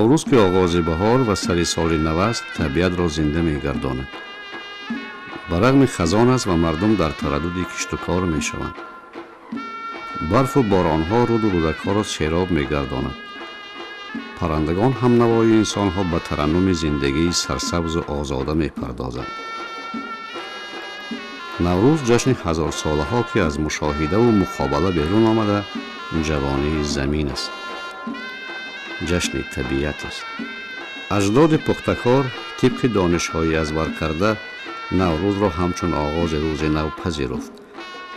نوروز که آغاز بهار و سر سال نو است، طبیعت را زنده می‌گرداند. برغم خزان است و مردم در تردد کشت و کار می‌شوند. برف و باران‌ها رود و رودک‌ها را سیراب می‌گرداند. پرندگان هم نوای انسان‌ها به ترنم زندگی سرسبز و آزاده می‌پردازند. نوروز جشن هزار ساله ها که از مشاهده و مقابله بیرون آمده جوانی زمین است. جشن طبیعت است. اجداد پختکار طبق دانش‌های ازبر کرده نوروز را همچون آغاز روز نو پذیرفت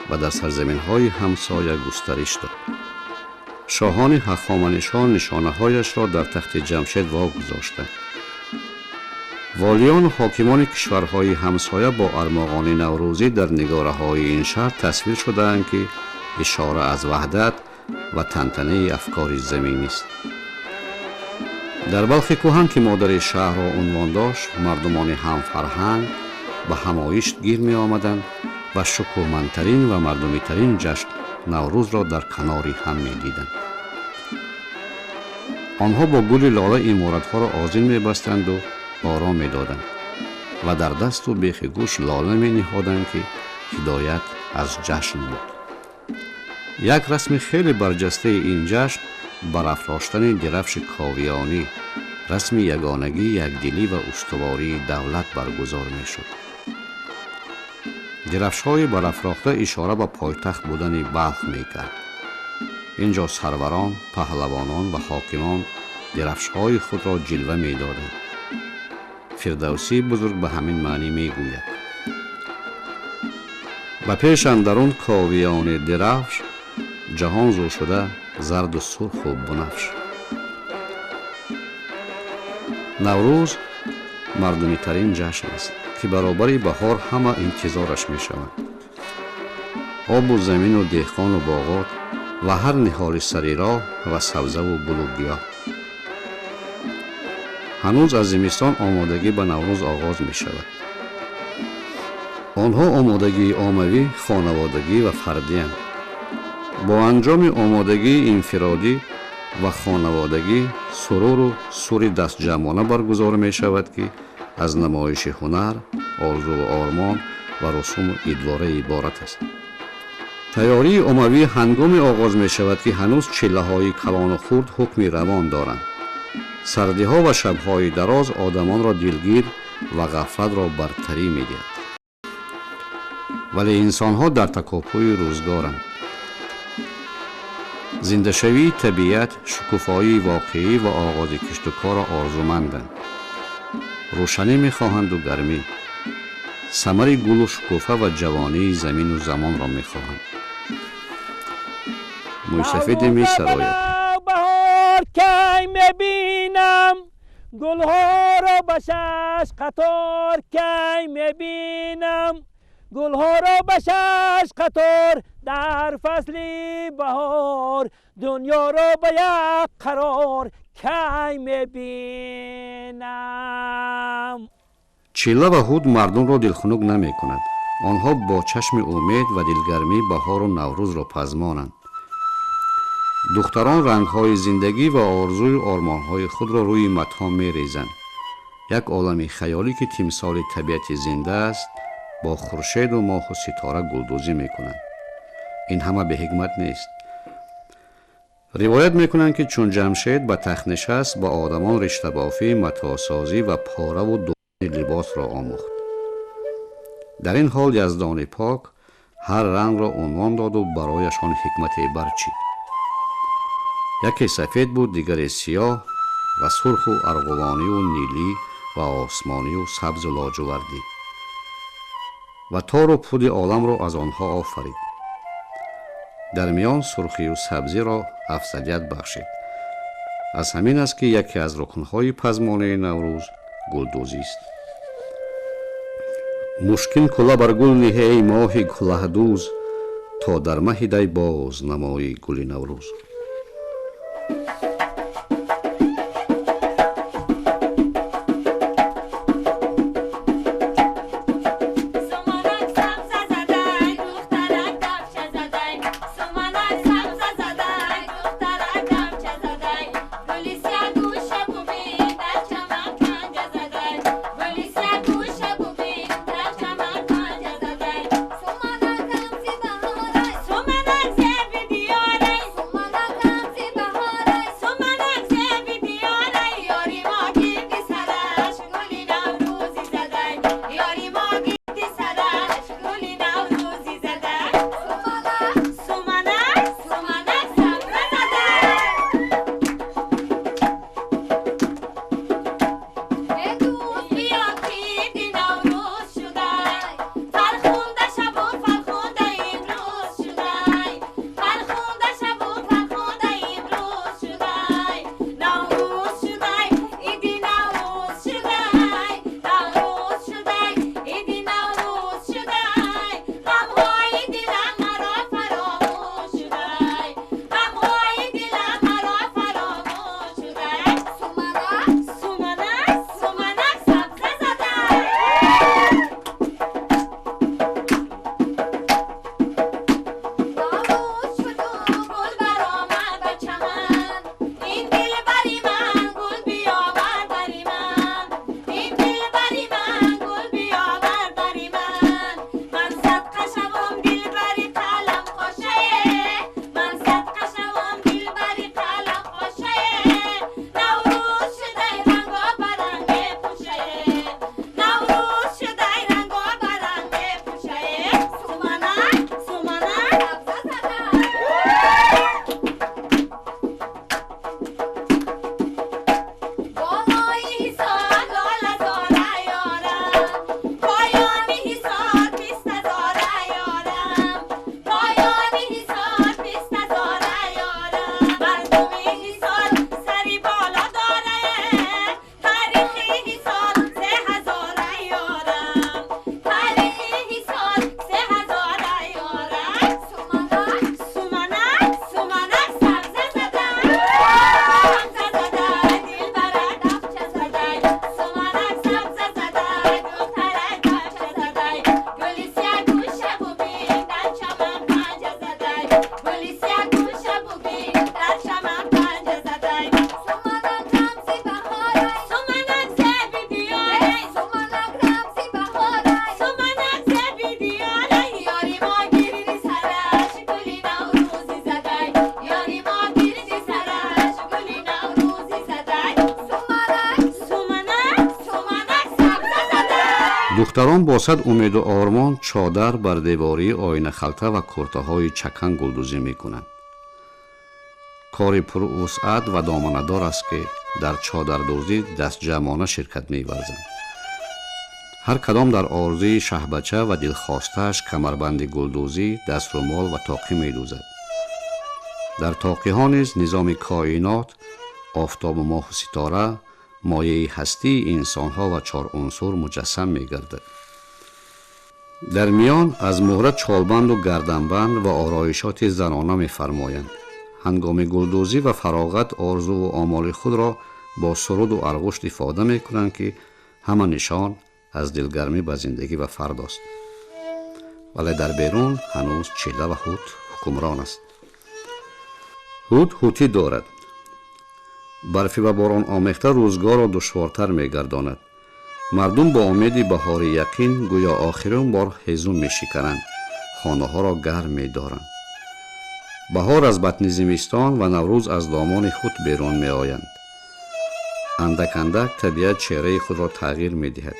و در سرزمین‌های همسایه گسترش داد. شاهان هخامنشیان نشانه‌هایش را در تخت جمشید واگذاشتند. والیان و حاکمان کشورهای همسایه با ارمغان نوروزی در نگاره‌های این شهر تصویر شده‌اند که اشاره از وحدت و تنتنه افکار زمینی است. در بلخ کهن که مادر شهر را عنوان داشت، مردمان هم فرهنگ به همایش گیر می آمدند و شکوهمندترین و مردمی ترین جشن نوروز را در کناری هم می دیدند. آنها با گل لاله عمارت‌ها را آذین می بستند و آرام می دادند و در دست و بیخ گوش لاله می نهادند که هدایت از جشن بود. یک رسم خیلی برجسته این جشن برافراشتن درفش کاویانی، رسم یگانگی، یکدلی و استواری دولت برگزار می شد. درفش‌های برافراخته اشاره به پایتخت بودن بلخ می کرد. اینجا سروران، پهلوانان و حاکمان درفش‌های خود را جلوه می دادند. فردوسی بزرگ به همین معنی می گوید: به پیش اندرون کاویان درفش، جهان زو شده زرد و سرخ و بنفش. نوروز مردمی ترین جشن است که برابر بهار همه انتظارش می شوند. آب و زمین و دهقان و باغات و هر نهال سری راه و سبزه و گل و گیاه. هنوز از زمستان آمادگی به نوروز آغاز می شود. آنها آمادگی عاموی، خانوادگی و فردی اند. با انجام آمادگی انفرادی و خانوادگی سرور و سوری دست جمعانه برگزار می شود که از نمایش هنر، آرزو و آرمان و رسوم و ادواره عبارت است. تیاری عمومی هنگام آغاز می شود که هنوز چله های کلان و خرد حکم روان دارند. سردی ها و شب های دراز آدمان را دلگیر و غفلت را برتری می دهد. ولی انسان ها در تکاپوی روزگارند. زنده شوی طبیعت، شکوفایی واقعی و آغاز کشت و کار آرزومندند. روشنی می خواهند و گرمی. ثمر گل و شکوفه و جوانی زمین و زمان را می خواهند. موسفید می سراید: بهار کی میبینم، گلها را به شش قطار کی میبینم، گلها را به شش قطار در فصل بهار، دنیا را به یک قرار کی میبینم. چله و هود مردم را دلخنک نمی کند. آنها با چشم امید و دلگرمی بهار و نوروز را پزمانند. دختران رنگ‌های زندگی و آرزوی و آرمان‌های خود را روی متها می‌ریزند. یک عالم خیالی که تمثال طبیعت زنده است با خورشید و ماه و ستاره گلدوزی می‌کنند. این همه به حکمت نیست. روایت می‌کنند که چون جمشید به تخت نشست با آدمان رشته بافی، متاع سازی و پاره و دوران لباس را آموخت. در این حال یزدان پاک هر رنگ را عنوان داد و برایشان حکمت برچید. یکی سفید بود، دیگری سیاه و سرخ و ارغوانی و نیلی و آسمانی و سبز و لاجوردی و تار و پود عالم را از آنها آفرید. در میان سرخی و سبزی را افضلیت بخشید. از همین است که یکی از رکنهای پزمانه نوروز گلدوزی است. مشکین کله بر گل نهی ای ماه کله دوز، تا در مه دی باز نمایی گل نوروز. دختران با صد امید و آرمان چادر بر دیواری آینه خلطه و کرته های چکن گلدوزی می کنند. کاری پر وسعت و دامنه‌دار است که در چادردوزی دست جمعانه شرکت می ورزند. هر کدام در آرزوی شهبچه و دلخواسته‌اش کمربند گلدوزی، دسترومال و تاقی می دوزد. در تاقی ها نیز نظام کائنات، آفتاب و ماه و ستاره، مایه هستی انسان ها و 4 عنصر مجسم می گردد. در میان از مهره چالبند و گردنبند و آرایشات زنانه می فرمایند. هنگام گلدوزی و فراغت آرزو و آمال خود را با سرود و ارغشت افاده می کنند که همه نشان از دلگرمی به زندگی و فرد است. ولی در بیرون هنوز چله و هوت حکمران است. هوت هوتی دارد. برفی و باران آمیخته روزگار را دشوارتر می گرداند. مردم با امید بهار یقین گویا آخرین بار هیزم می شکنند. خانه ها را گرم می دارند. بهار از بطن زمستان و نوروز از دامان خود بیرون می آیند. اندک اندک طبیعت چهره خود را تغییر می دهد.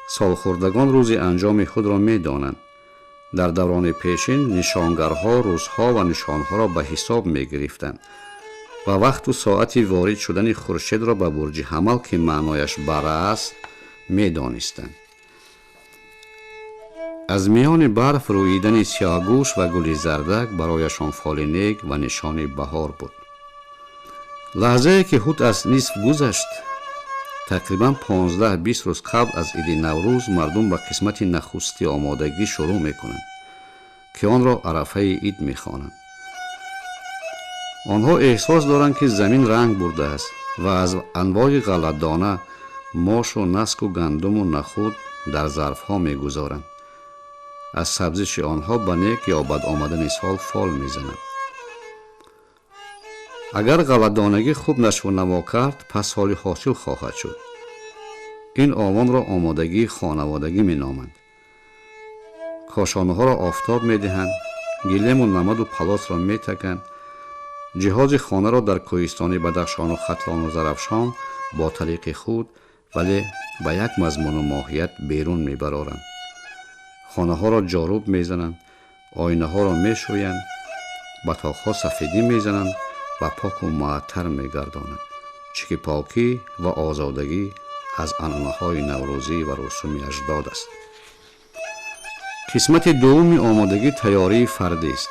سالخوردگان روز انجام خود را می دانند. در دوران پیشین نشانگرها روزها و نشانها را به حساب می گرفتند و وقت و ساعتی وارد شدن خورشید را به برج حمل که معنایش بره است می دانستند. از میان برف رویدن سیاهگوش و گل زردک برایشان فال نیک و نشان بهار بود. لحظه که هوت از نصف گذشت، تقریبا 15-20 روز قبل از عید نوروز مردم به قسمت نخستی آمادگی شروع میکنند که آن را عرفه عید میخوانند. آنها احساس دارند که زمین رنگ برده است و از انواع غله‌دانه، ماش و نسک و گندم و نخود در ظرفها میگذارند. از سبزش آنها به نیک یا بد آمدن سال فال میزنند. اگر غله‌دانگی خوب نشو و نما کرد پس سالی حاصل خواهد شد. این آوان را آمادگی خانوادگی می نامند. کاشانه ها را آفتاب می دهند، گلیم و نمد و پلاس را می تکند، جهاز خانه را در کوهستان بدخشان و ختلان و زرافشان با طریق خود ولی به یک مضمون و ماهیت بیرون می برارند. خانه ها را جاروب می زنند، آینه ها را می شویند، بطاق ها سفیدی می زنند و پاک و معطر می گردانند. چه پاکی و آزادگی از عنعنه‌های نوروزی و رسوم اجداد است. قسمت دوم آمادگی تیاری فردی است.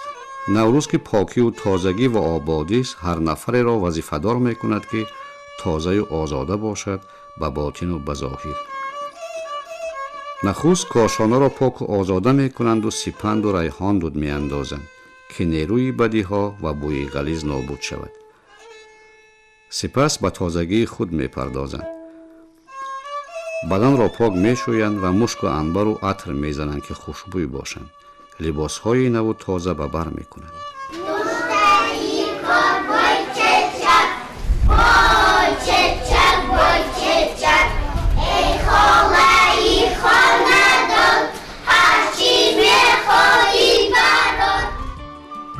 نوروز که پاکی و تازگی و آبادی است، هر نفر را وظیفه‌دار می‌کند که تازه و آزاده باشد به باطن و به ظاهر. نخست کاشانه را پاک و آزاده می‌کنند و سپند و ریحان دود می‌اندازند که نیروی بدیها و بوی غلیظ نابود شود. سپس به تازگی خود می‌پردازند. بدن را پاک می‌شویند و مشک و عنبر و عطر می‌زنند که خوشبوی باشند. لباس‌های نو و تازه به بر می‌کنند.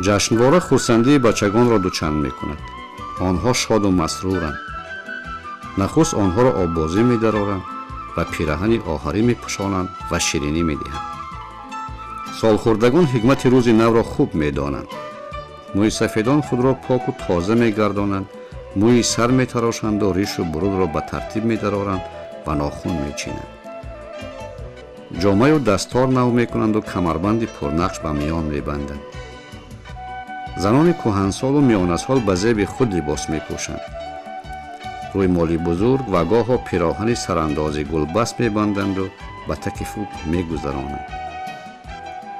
جشنواره خرسندی بچگان را دوچند می‌کند. آنها شاد و مسرورند. نخست آنها را آبازی می‌درارند و پیراهن آهری می‌پوشانند و شیرینی می‌دهند. سالخوردگان حکمت روز نو را خوب می‌دانند. موی سفیدان خود را پاک و تازه می‌گردانند، موی سر می‌تراشند و ریش و برود را به ترتیب می‌درارند و ناخن می‌چینند. جامه و دستار نو می‌کنند و کمربند پرنقش به میان می‌بندند. زنان کهنسال و میانسال به زیب خود لباس می‌پوشند. روی مالی بزرگ و گاه پیراهن سرانداز گلبست می‌بندند و به تک فوت می‌گذرانند.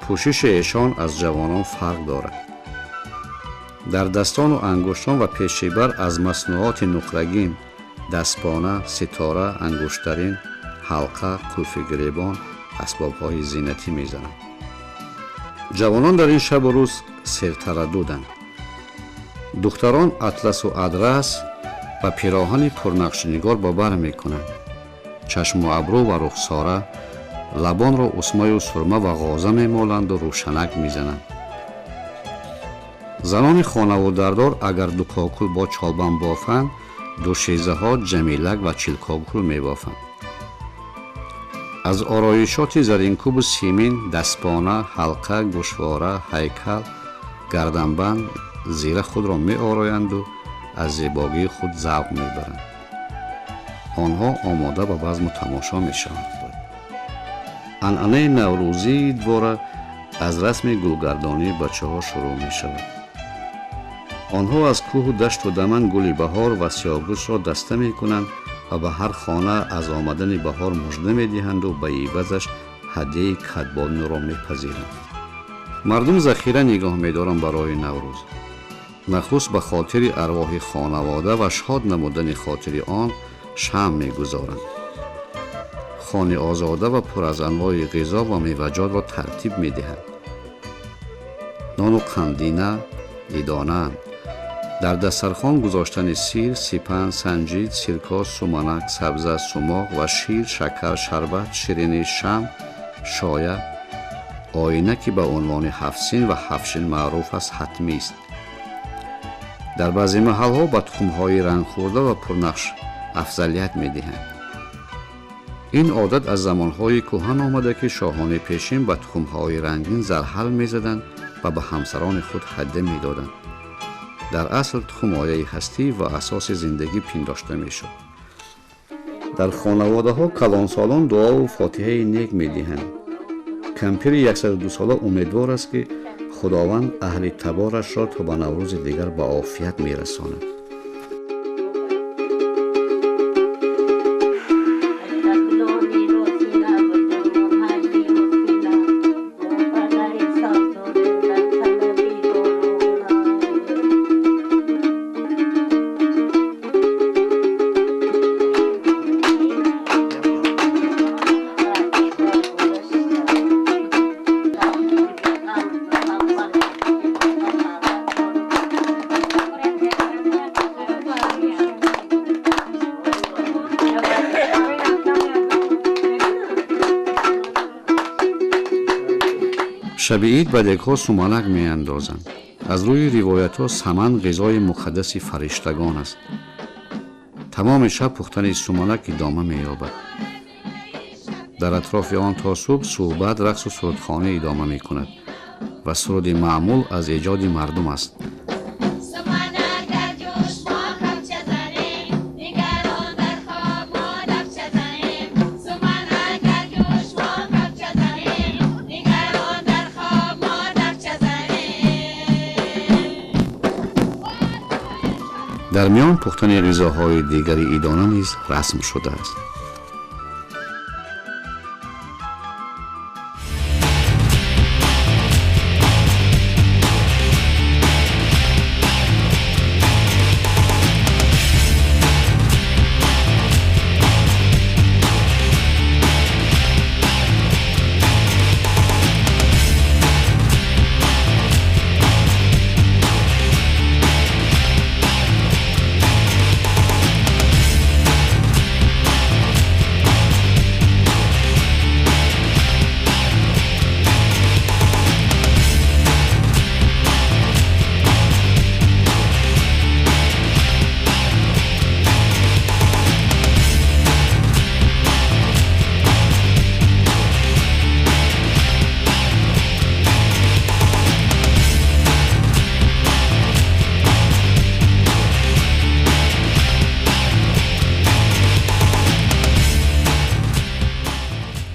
پوشش ایشان از جوانان فرق دارد. در دستان و انگشتان و پیشیبر از مصنوعات نقرگین، دستپانه، ستاره، انگشترین، حلقه، قلف گریبان، اسباب‌های زینتی می‌زنند. جوانان در این شب و روز سرترددند. دختران اطلس و ادرس و پیراهن پرنقش نگار با بر می‌کنند. چشم و ابرو و رخساره، لبان را اسمای و سرمه و غازه می‌مالند و روشنک می‌زنند. زنان خانواده‌دار اگر دو کاکل با چالبان بافند، دو شیزه ها جمیلک و چیل کاکل می‌بافند. از آرایشات زرینکوب و سیمین دستبانه، حلقه، گوشواره، هیکل، گردنبند، زیره خود را می آرایند و از زیبایی خود ذوق می برند. آنها آماده به بزم و تماشا می شوند. عنعنه نوروزی دوباره از رسم گلگردانی بچه ها شروع می شود. آنها از کوه و دشت و دمن گل بهار و سیاه‌گوش را دسته می کنند و به هر خانه از آمدن بهار مژده می دهند و به عوضش هدیه کدبانی را می پذیرند. مردم ذخیره نگاه می دارند برای نوروز. مخصوص به خاطر ارواح خانواده و شاد نمودن خاطر آن شمع می گذارند. خانه آزاده و پر از انواع غذا و میوه‌جات را ترتیب می دهند. نان و قندینه، ایدانه، در دسترخوان گذاشتن سیر، سیپن، سنجید، سرکه، سومنک، سبزه، سماق و شیر، شکر، شربت، شیرینی، شمع، شایه، آینه که به عنوان هفت‌سین و هفت‌شین معروف است حتمی است. در بعضی محل‌ها به تخم‌های رنگ خورده و پرنقش افضلیت می‌دهند. این عادت از زمان‌های کهن آمده که شاهان پیشین به تخم‌های رنگین زرحل می‌زدند و به همسران خود هدیه می‌دادند. در اصل تخم آیه هستی و اساس زندگی پنداشته می‌شد. در خانواده‌ها کلانسالان دعا و فاتحه نیک می‌دهند. کمپیر 102 ساله امیدوار است که خداوند اهل تبارش را تا به نوروز دیگر به عافیت می‌رساند. شب عید به دک‌ها سومنک می‌اندازند. از روی روایت‌ها سمن غذای مقدس فرشتگان است. تمام شب پختن سومنک ادامه می‌یابد. در اطراف آن تا صبح صحبت، رقص و سرودخوانی ادامه می‌کند و سرود معمول از ایجاد مردم است. در میان پختن غذاهای دیگری ایدانه نیز رسم شده است.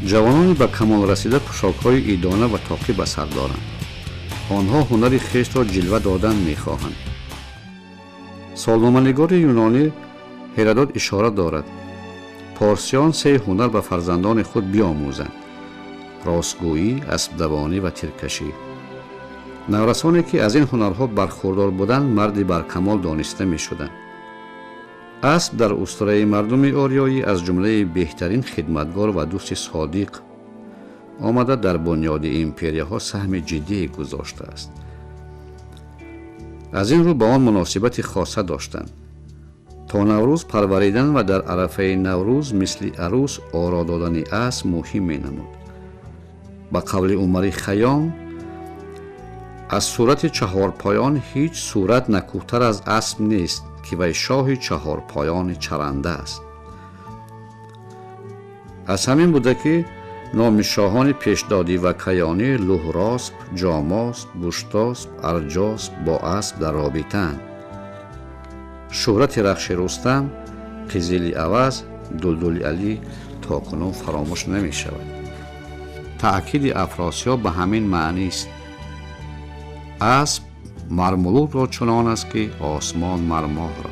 جوانان به کمال رسیده پوشاک‌های ایدانه و تاقی به سر دارند. آنها هنر خویش را جلوه دادن می‌خواهند. سالنامه‌نگار یونانی هرودوت اشاره دارد: پارسیان 3 هنر به فرزندان خود بیاموزند: راستگویی، اسب دوانی و تیرکشی. نورسانی که از این هنرها برخوردار بودند مردی برکمال دانسته می‌شدند. اسب در اسطوره مردم آریایی از جمله بهترین خدمتگار و دوست صادق آمده در بنیاد ایمپریاها سهم جدی گذاشته است. از این رو به آن مناسبت خاصه داشتند. تا نوروز پروریدن و در عرفه نوروز مثل عروس آرا دادن اسب مهم می نمود. به قول عمر خیام: از صورت 4 پایان هیچ صورت نکوتر از اسب نیست که وی شاه 4 پایان چرنده است. از همین بوده که نام شاهان پیشدادی و کیانی لهراسب، جاماسب، بوشتاسب، ارجاسب با اسب در رابطه‌اند. شهرت رخش رستم، قزل عوض، دلدل علی تاکنون فراموش نمی شود. تأکید افراسیاب به همین معنی است. اسب مرملود را چنان است که آسمان مرماه را.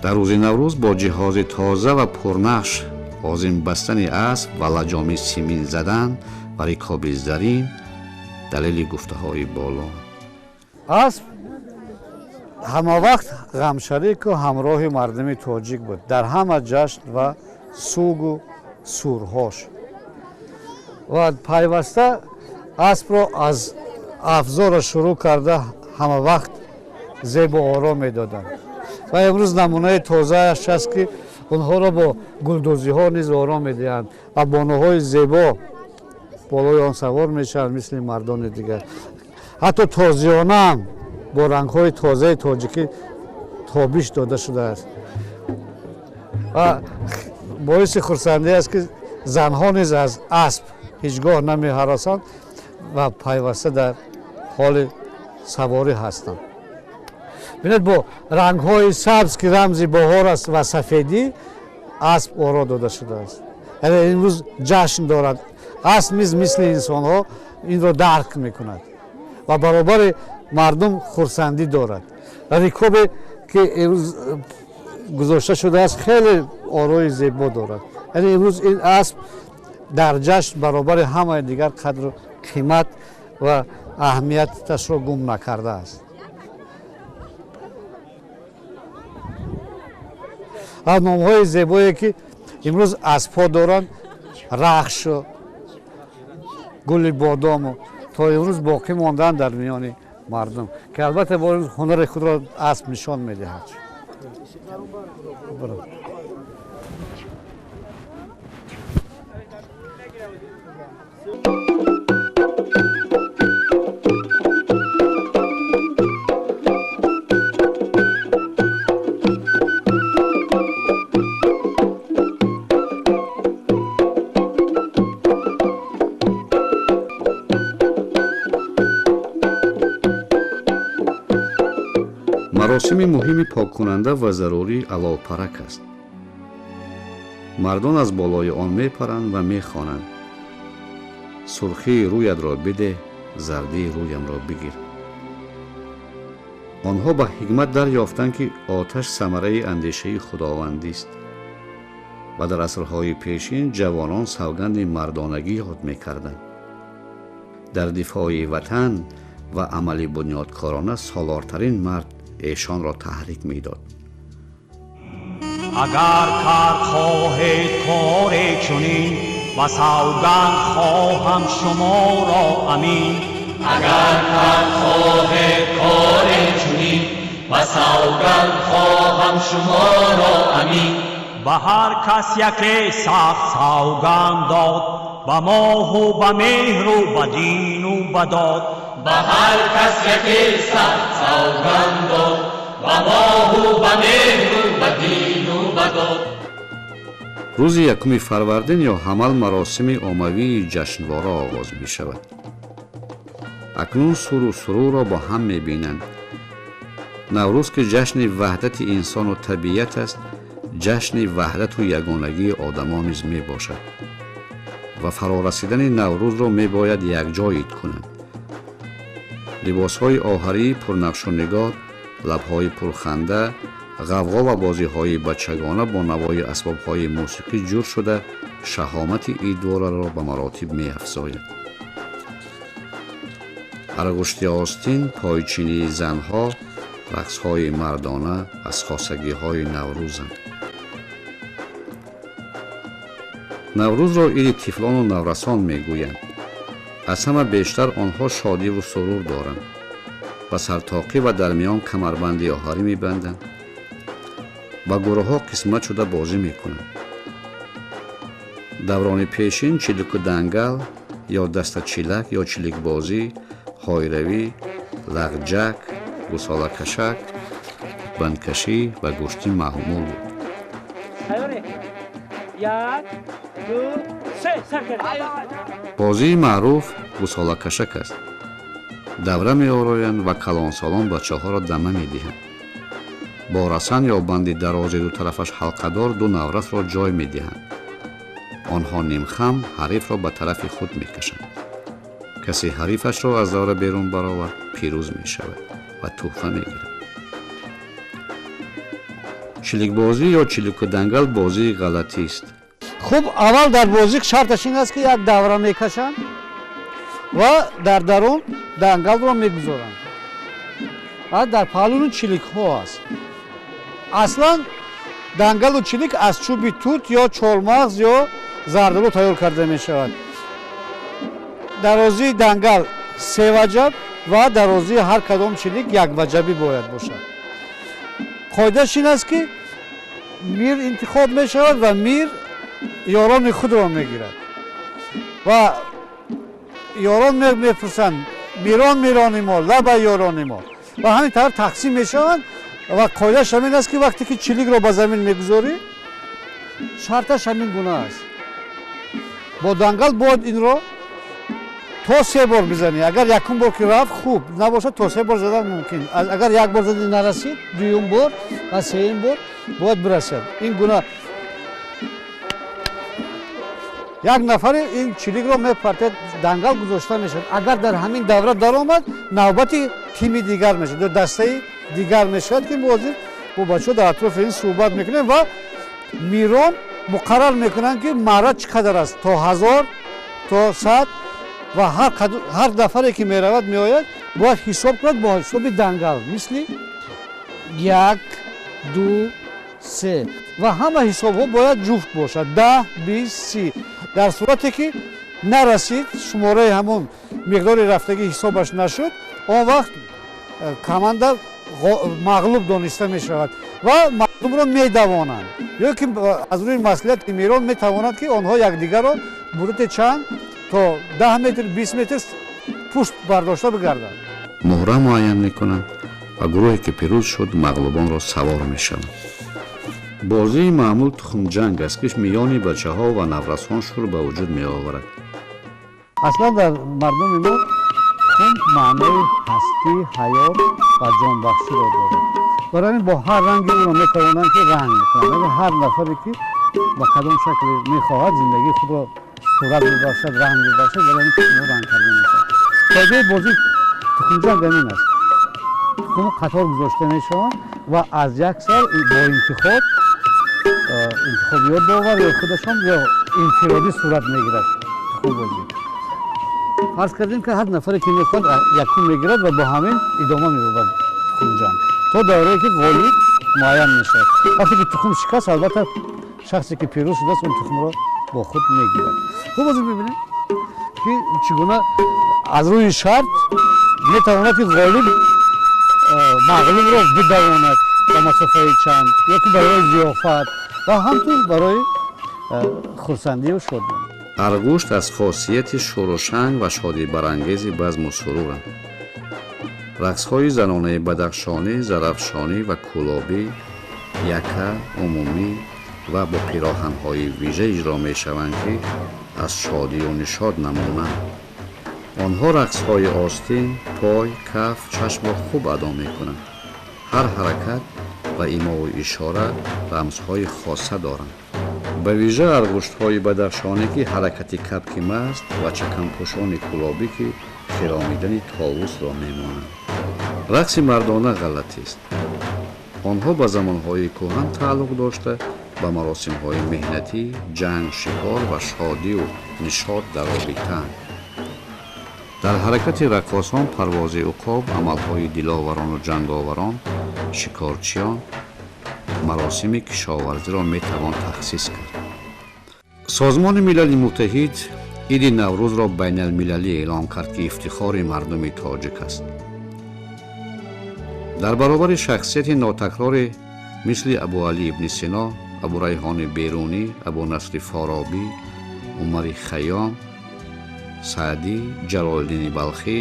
در روز نوروز با جهاز تازه و پرنقش آذین بستن اسب و لجام سیمین زدن و رکاب زرین دلیل گفته های بالا. اسب همه وقت غمشریک و همراه مردم تاجیک بود در همه جشن و سوگ و سورهاش و پیوسته اسب را از افزار شروع کرده همه وقت زیب و آرام میدادند و امروز نمونه تازه است که اونها را با گلدوزی ها نیز آرام میدهند و بانوهای زیبا بالای آن سوار میشوند مثل مردان دیگر. حتی تازیانه هم با رنگ های تازه تاجیکی تابش داده شده است و باعث خرسندی است که زنها نیز از اسب هیچگاه نمی هراسند و پیوسته در حال سواری هستند. ببینید با رنگ های سبز که رمز بهار است و سفیدی اسب آرا داده شده است. یعنی امروز جشن دارد. اسب مثل انسان ها این را درک میکند و برابر مردم خرسندی دارد. رکاب که امروز گذاشته شده است خیلی آرای زیبا دارد. یعنی امروز این اسب در جشن برابر همه دیگر قدر و قیمت و اهمیتش را گم نکرده است. نام‌های زیبایی که امروز اسب‌ها دارند رخش و گل بادام تا امروز باقی ماندن در میان مردم که البته با هنر خود را اسب نشان می‌دهد. مراسم مهم پاککننده و ضروری علاوپرک است. مردان از بالای آن میپرند و میخوانند: سرخی رویت را بده، زردی رویم را بگیر. آنها به حکمت دریافتند که آتش ثمره اندیشه خداوندی است و در عصرهای پیشین جوانان سوگند مردانگی یاد میکردند. در دفاع وطن و عمل بنیادکارانه سالارترین مرد ایشان را تحریک میداد. اگر کار خواهید کار چنین و سوگند خواهم شما را امین. اگر کار خواهید کار چنین و سوگند خواهم شما را امین. به هر کس یک سخت سوگند داد، به ماه و به مهر و به دین و به داد. به هر کس یک سخت سوگند داد، به ماه و به مهر و به دین و به داد. روز یکم فروردین یا حمل مراسم عمومی جشنواره آغاز می شود. اکنون سور و سرور را با هم می بینند. نوروز که جشن وحدت انسان و طبیعت است، جشن وحدت و یگانگی آدمان نیز می باشد و فرارسیدن نوروز را می باید یکجا عید کنند. لباس‌های آهری پرنقش و نگار، لب‌های پرخنده، غوغا و بازی‌های بچگانه با نوای اسباب‌های موسیقی جور شده شهامت عیدواره را به مراتب می‌افزاید. ارغشتی آستین، پایچینی زنها، رقص‌های مردانه از خاصگی‌های نوروزند. نوروز را عید طفلان و نورسان می‌گویند. از همه بیشتر آنها شادی و سرور دارند و سرتاقی و در میان کمربندی آهری می‌بندند و گروه ها قسمت شده بازی می‌کنند. دوران پیشین چیلک و دنگل یا دست چیلک یا چیلک بازی، هایروی، لغجک، گوساله کشک، بندکشی و گشتی معمول بود. یک، دو، бозии маъруф гусолакашак аст. давра меороянд ва калонсолон бачаҳоро дама медиҳанд. бо расан ё банди дарози ду тарафаш ҳалқадор ду наврасро ҷой медиҳанд. онҳо нимхам ҳарифро ба тарафи худ мекашанд. касе ҳарифашро аз давра берун баровард пирӯз мешавад ва тӯҳфа мегирад. чиликбозӣ ё чиликудангал бозии ғалатист. хуб аввал дар бозӣ шарташ ин аст ки як давра мекашанд ва дар дарун дангалро мегузоранд. дар паҳлӯни чиликҳо аст. аслан дангалу чилик аз чӯби тут ё чолмағз ё зардалу тайёр карда мешавад. дарозии дангал 3 ваҷаб ва дарозии ҳар кадом чилик 1 ваҷабӣ бояд бошад. қоидаш ин аст ки мир интихоб мешавад ва мир ёрони худро мегирад ва ёрон мепурсанд мирон мирони мо лаба ёрони мо ва ҳамин тавр тақсим мешаванд ва қоидаш ҳамин аст ки вақте ки чиликро ба замин мегузорӣ шарташ ҳамин гуна аст. бо дангал бояд инро то 3 бор бизанӣ. агар якум бор ки рафт хуб набошад то 3 бор задан мумкин. агар як бор задӣ нарасид дуюм бор ва сеюм бор бояд бирасад. ин гуна як нафари ин чиликро мепартед дангал гузошта мешавад. агар дар ҳамин давра даромад навбати тими дигар мешавад ё дастаи дигар мешавад ки ҳозир бо бачаҳо дар атрофи ин суҳбат мекунем ва мирон муқаррар мекунанд ки марра чӣ қадар аст то 1000 то 100 ва ҳар нафаре ки меравад меояд бояд ҳисоб кунад бо ҳисоби дангал мисли 1 2 3 ва ҳама ҳисобҳо бояд ҷуфт бошад 10 20 30. дар сурате ки нарасид шумораи ҳамон миқдори рафтагӣ ҳисобаш нашуд он вақт команда мағлуб дониста мешавад ва мардумро медавонанд ё ки аз рӯи маслиҳати мирон метавонанд ки онҳо якдигарро муддати чанд то 10 метр 20 метр пушт бардошта бигарданд. муҳра муайян мекунанд ва гурӯҳе ки пирӯз шуд мағлубонро савор мешаванд. бозии маъмул тухмҷанг аст ки миёни бачаҳо ва наврасон шур ба вуҷуд меоварад. аслан дар мардуми мо хун маънои ҳастӣ ҳаёт ва ҷонбахширо дорад. барои ин бо ҳар ранги ӯро метавонанд ки ранг бикунанд. агар ҳар нафаре ки ба кадом шакли мехоҳад зиндагии худро сурат бибахшад ранг бибахшад барои ин тухмро ранг карда мешавад. қоидаи бозии тухмҷанг ҳамин аст. тухм қатор гузошта мешаванд ва аз як сар бо интихобиёт довар ё худашон ё инфиродӣ сурат мегирад тухмбозӣ. фарз кардем ки ҳар нафаре ки мехоҳад якум мегирад ва бо ҳамин идома меёбад тухмҷанг то даврае ки ғолиб муайян мешавад. вақте ки тухм шикаст албатта шахсе ки пирӯз шудааст он тухмро бо худ мегирад. хуб ҳозир мебинем ки чӣ гуна аз рӯи шарт метавонад ки ғолиб мағлубро бидавонад ба масофаи чанд ё ки барои зиёфат ва ҳамтун барои хурсандию шодмонӣ. аргӯшт аз хосияти шӯрушанг ва шодибарангези базму суруранд. рақсҳои занонаи бадахшонӣ зарафшонӣ ва кӯлобӣ яка умумӣ ва бо пироҳанҳои вижа иҷро мешаванд ки аз шодию нишод намонанд. онҳо рақсҳои остин пой каф чашмро хуб адо мекунанд. ҳар ҳаракат ва имову ишора рамзҳои хоса доранд. ба вижа аргӯштҳои бадахшонӣ ки ҳаракати капки маст ва чаканпӯшони кӯлобӣ ки хиромидани товусро мемонанд. рақси мардона ғалатист. онҳо ба замонҳои кӯҳан тааллуқ дошта ба маросимҳои меҳнатӣ ҷанг шикор ва шодию нишод даробитаанд. дар ҳаракати раққосон парвози уқоб амалҳои диловарону ҷанговарон шикорчиён маросими кишоварзиро метавон тахсис кард. созмони милали муттаҳид иди наврӯзро байналмилалӣ эълон кард ки ифтихори мардуми тоҷик аст. дар баробари шахсияти нотакрорӣ мисли абуалӣ ибни сино абу райҳони берунӣ абу насри форобӣ умари хайём саъдӣ ҷалолиддини балхӣ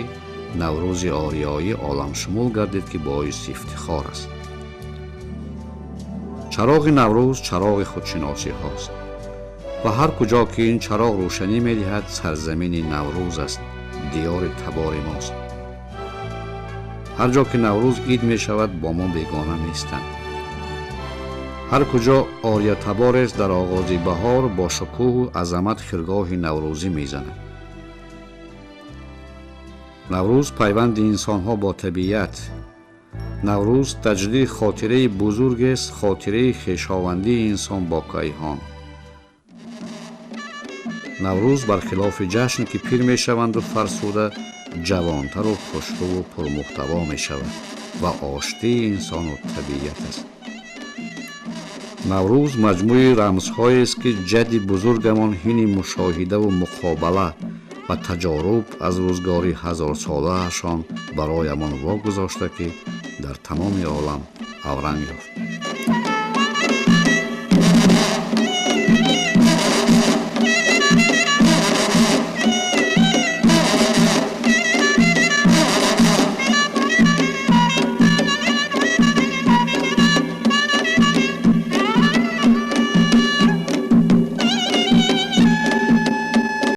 наврӯзи ориёӣ оламшумул гардид ки боиси ифтихор аст. чароғи наврӯз чароғи худшиносиҳост. و هر کجا که این چراغ روشنی می دهد سرزمین نوروز است، دیار تبار ماست. هر جا که نوروز عید می شود با ما بیگانه نیستند. هر کجا آریا تبار است در آغاز بهار با شکوه و عظمت خرگاه نوروزی می زند. نوروز پیوند انسان ها با طبیعت. نوروز تجدید خاطره بزرگ است، خاطره خویشاوندی انسان با کیهان. نوروز برخلاف جشن که پیر می شوند و فرسوده، جوانتر و خوشرو و پرمحتوا می شود و آشتی انسان و طبیعت است. نوروز مجموعه رمزهایی است که جد بزرگمان هین مشاهده و مقابله و تجارب از روزگاری هزار ساله شان برایمان واگذاشته که در تمام عالم اورنگ یافت.